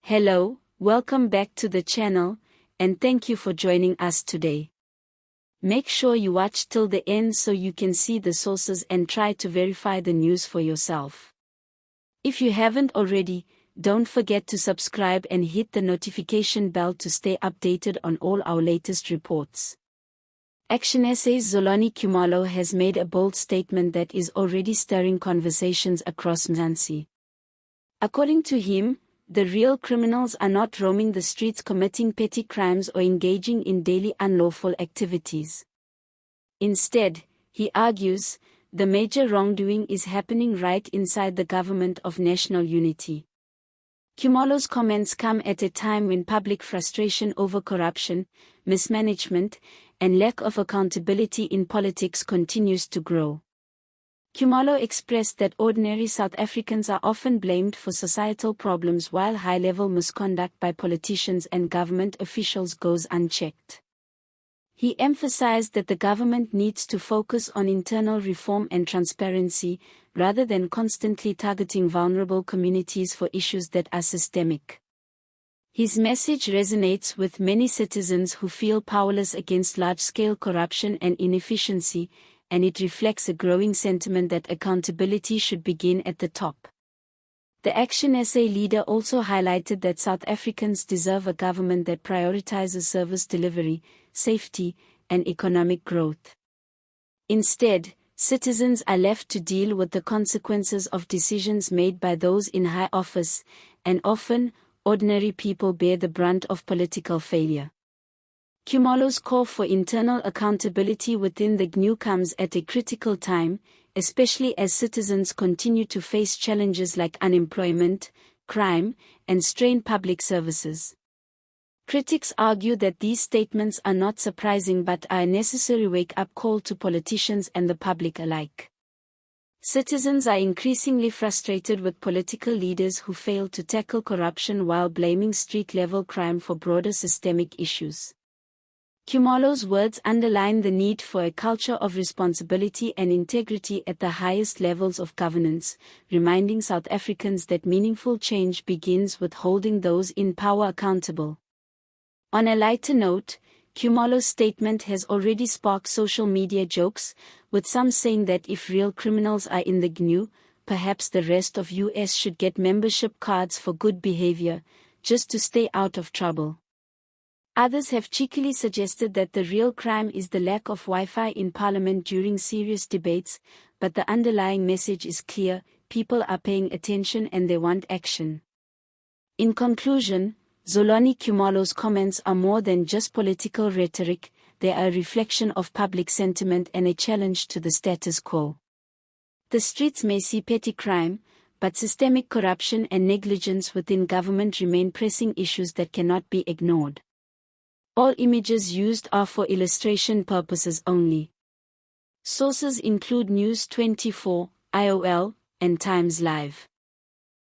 Hello, welcome back to the channel, and thank you for joining us today. Make sure you watch till the end so you can see the sources and try to verify the news for yourself. If you haven't already, don't forget to subscribe and hit the notification bell to stay updated on all our latest reports. ActionSA's Xolani Khumalo has made a bold statement that is already stirring conversations across Mzansi. According to him, the real criminals are not roaming the streets committing petty crimes or engaging in daily unlawful activities. Instead, he argues, the major wrongdoing is happening right inside the government of national unity. Khumalo's comments come at a time when public frustration over corruption, mismanagement, and lack of accountability in politics continues to grow. Khumalo expressed that ordinary South Africans are often blamed for societal problems while high-level misconduct by politicians and government officials goes unchecked. He emphasized that the government needs to focus on internal reform and transparency, rather than constantly targeting vulnerable communities for issues that are systemic. His message resonates with many citizens who feel powerless against large-scale corruption and inefficiency, and it reflects a growing sentiment that accountability should begin at the top. The ActionSA leader also highlighted that South Africans deserve a government that prioritizes service delivery, safety, and economic growth. Instead, citizens are left to deal with the consequences of decisions made by those in high office, and often, ordinary people bear the brunt of political failure. Khumalo's call for internal accountability within the GNU comes at a critical time, especially as citizens continue to face challenges like unemployment, crime, and strained public services. Critics argue that these statements are not surprising but are a necessary wake-up call to politicians and the public alike. Citizens are increasingly frustrated with political leaders who fail to tackle corruption while blaming street-level crime for broader systemic issues. Khumalo's words underline the need for a culture of responsibility and integrity at the highest levels of governance, reminding South Africans that meaningful change begins with holding those in power accountable. On a lighter note, Khumalo's statement has already sparked social media jokes, with some saying that if real criminals are in the GNU, perhaps the rest of US should get membership cards for good behavior, just to stay out of trouble. Others have cheekily suggested that the real crime is the lack of Wi-Fi in Parliament during serious debates, but the underlying message is clear: people are paying attention and they want action. In conclusion, Xolani Khumalo's comments are more than just political rhetoric, they are a reflection of public sentiment and a challenge to the status quo. The streets may see petty crime, but systemic corruption and negligence within government remain pressing issues that cannot be ignored. All images used are for illustration purposes only. Sources include News 24, IOL, and Times Live.